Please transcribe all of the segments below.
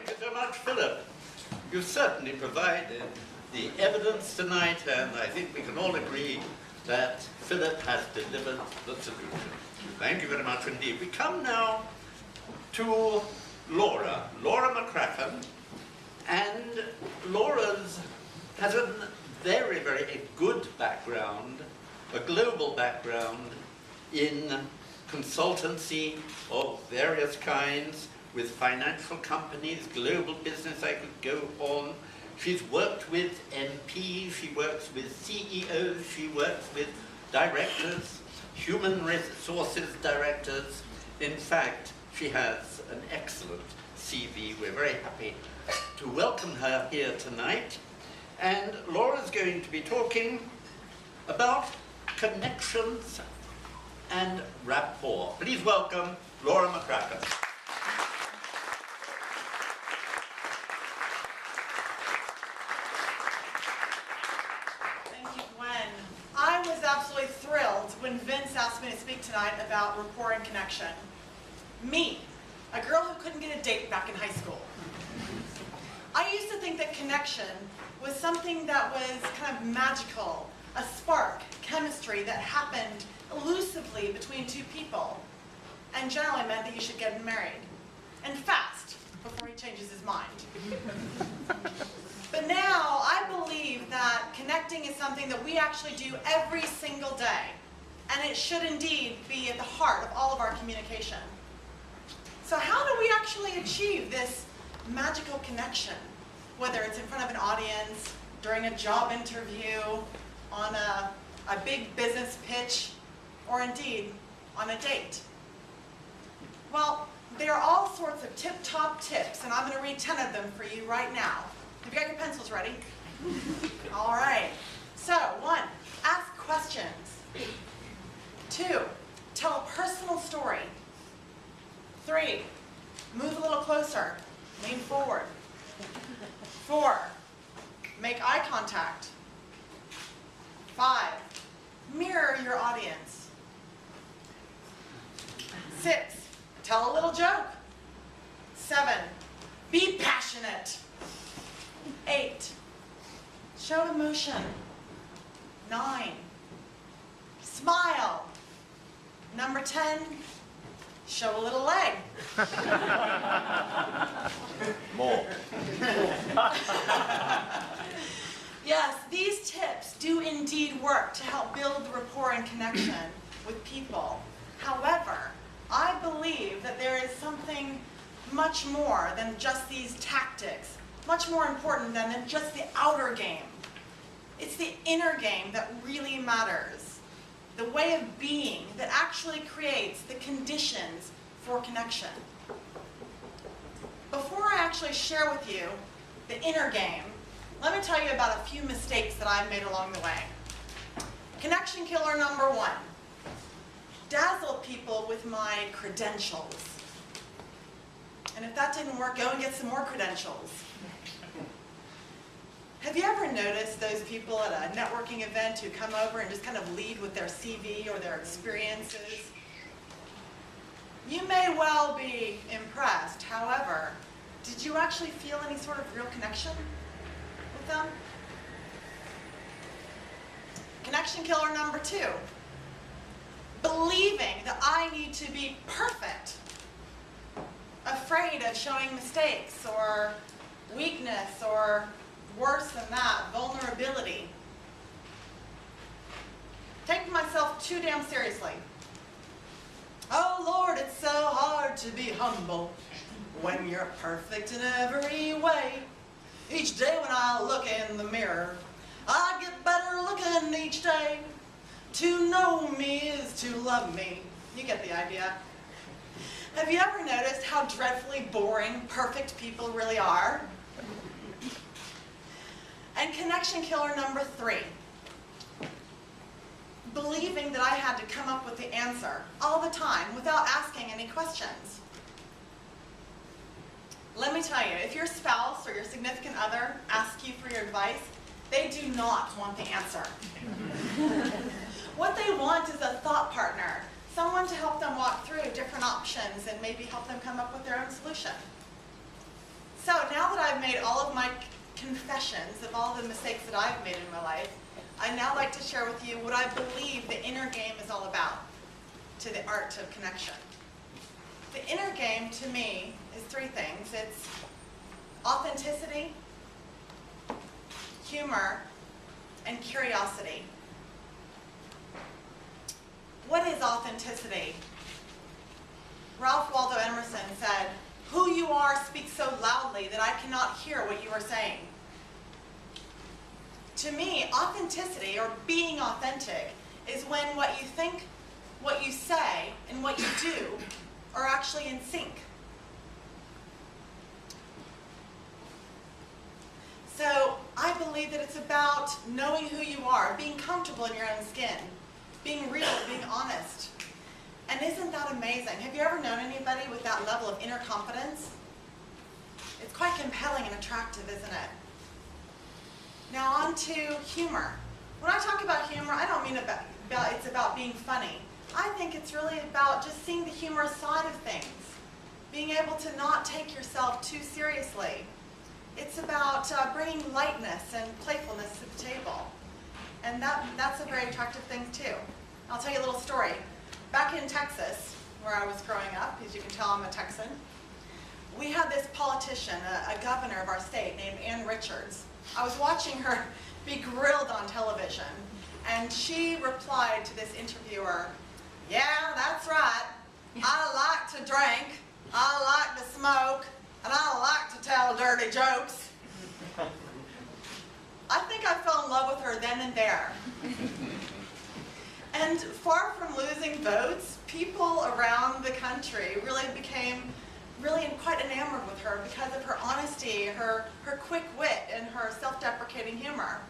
Thank you so much, Philip. You certainly provided the evidence tonight, and I think we can all agree that Philip has delivered the solution. Thank you very much indeed. We come now to Laura McCracken, and Laura's has a very, very good background, a global background in consultancy of various kinds with financial companies, global business, I could go on. She's worked with MPs, she works with CEOs, she works with directors, human resources directors. In fact, she has an excellent CV. We're very happy to welcome her here tonight. And Laura's going to be talking about connections and rapport. Please welcome Laura McCracken. Thank you, Gwen. I was absolutely thrilled when Vince asked me to speak tonight about rapport and connection. Me, a girl who couldn't get a date back in high school. I used to think that connection was something that was kind of magical, a spark, chemistry that happened elusively between two people, and generally meant that you should get married, and fast, before he changes his mind. But now, I believe that connecting is something that we actually do every single day, and it should indeed be at the heart of all of our communication. So how do we actually achieve this magical connection, whether it's in front of an audience, during a job interview, on a big business pitch, or indeed on a date? Well, there are all sorts of tip-top tips, and I'm going to read 10 of them for you right now. Have you got your pencils ready? All right. So, 1, ask questions. 2, tell a personal story. 3, move a little closer, lean forward. 4, make eye contact. 5, mirror your audience. 6, tell a little joke. 7, be passionate. 8, show emotion. 9, smile. Number 10, show a little leg. More. Yes, these tips do indeed work to help build rapport and connection with people. However, I believe that there is something much more than just these tactics, much more important than just the outer game. It's the inner game that really matters. The way of being that actually creates the conditions for connection. Before I actually share with you the inner game, let me tell you about a few mistakes that I've made along the way. Connection killer number 1. Dazzle people with my credentials. And if that didn't work, go and get some more credentials. Have you ever noticed those people at a networking event who come over and just kind of lead with their CV or their experiences? You may well be impressed. However, did you actually feel any sort of real connection with them? Connection killer number 2. Believing that I need to be perfect. Afraid of showing mistakes or weakness or worse than that, vulnerability. Take myself too damn seriously. Oh Lord, it's so hard to be humble when you're perfect in every way. Each day when I look in the mirror, I get better looking each day. To know me is to love me. You get the idea. Have you ever noticed how dreadfully boring perfect people really are? And connection killer number 3. Believing that I had to come up with the answer all the time without asking any questions. Let me tell you, if your spouse or your significant other asks you for your advice, they do not want the answer. What they want is a thought partner, someone to help them walk through different options and maybe help them come up with their own solution. So now that I've made all of my confessions of all the mistakes that I've made in my life, I'd now like to share with you what I believe the inner game is all about, to the art of connection. The inner game, to me, is three things. It's authenticity, humor, and curiosity. What is authenticity? Ralph Waldo Emerson said, "Who you are speaks so loudly that I cannot hear what you are saying." To me, authenticity, or being authentic, is when what you think, what you say, and what you do are actually in sync. So I believe that it's about knowing who you are, being comfortable in your own skin, being real, being honest. And isn't that amazing? Have you ever known anybody with that level of inner confidence? It's quite compelling and attractive, isn't it? Now on to humor. When I talk about humor, I don't mean it's about being funny. I think it's really about just seeing the humorous side of things, being able to not take yourself too seriously. It's about bringing lightness and playfulness to the table. And that's a very attractive thing too. I'll tell you a little story. Back in Texas, where I was growing up, as you can tell I'm a Texan, we had this politician, a governor of our state named Ann Richards. I was watching her be grilled on television, and she replied to this interviewer, "Yeah, that's right. I like to drink, I like to smoke, and I like to tell dirty jokes." I think I fell in love with her then and there. And far from losing votes, people around the country really became quite enamored with her because of her honesty, her quick wit, and her self-deprecating humor.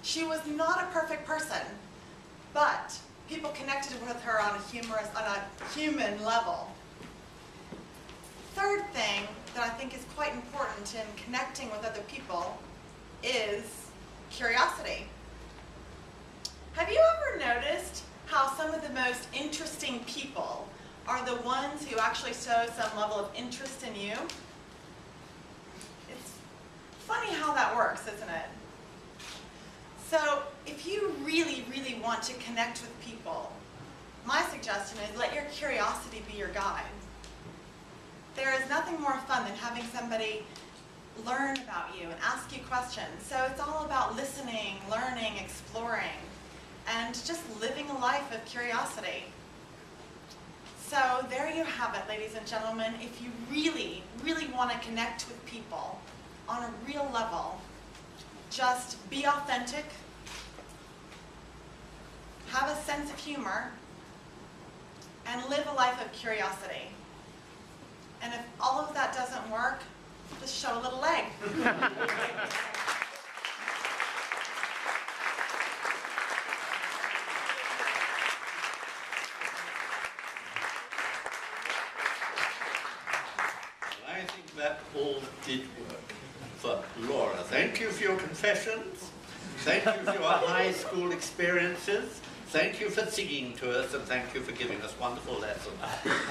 She was not a perfect person, but people connected with her on a human level. Third thing that I think is quite important in connecting with other people is curiosity. Have you ever noticed how some of the most interesting people are the ones who actually show some level of interest in you? It's funny how that works, isn't it? So if you really, really want to connect with people, my suggestion is let your curiosity be your guide. There is nothing more fun than having somebody learn about you and ask you questions. So it's all about listening, learning, exploring, and just living a life of curiosity. So there you have it, ladies and gentlemen. If you really, really want to connect with people on a real level, just be authentic, have a sense of humor, and live a life of curiosity. And if all of that doesn't work, just show a little leg. I think that all did work. For Laura, thank you for your confessions. Thank you for your high school experiences. Thank you for singing to us, and thank you for giving us wonderful lessons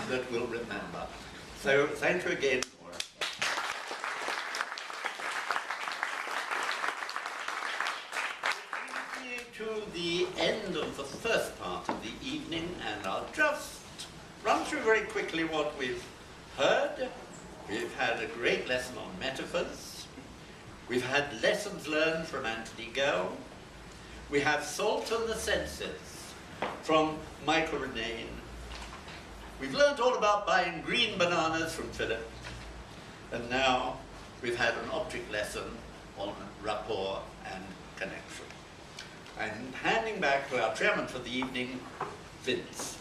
that we'll remember. So thank you again, Laura. We're near to the end of the first part of the evening, and I'll just run through very quickly what we've heard. We've had a great lesson on metaphors. We've had lessons learned from Anthony Gow. We have Salt on the Senses from Michael Renane. We've learned all about buying green bananas from Philip. And now we've had an object lesson on rapport and connection. I'm handing back to our chairman for the evening, Vince.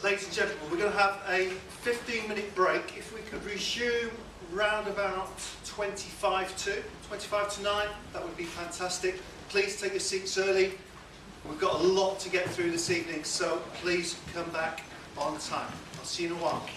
Ladies and gentlemen, we're going to have a 15-minute break. If we could resume round about 25 to 9, that would be fantastic. Please take your seats early. We've got a lot to get through this evening, so please come back on time. I'll see you in a while.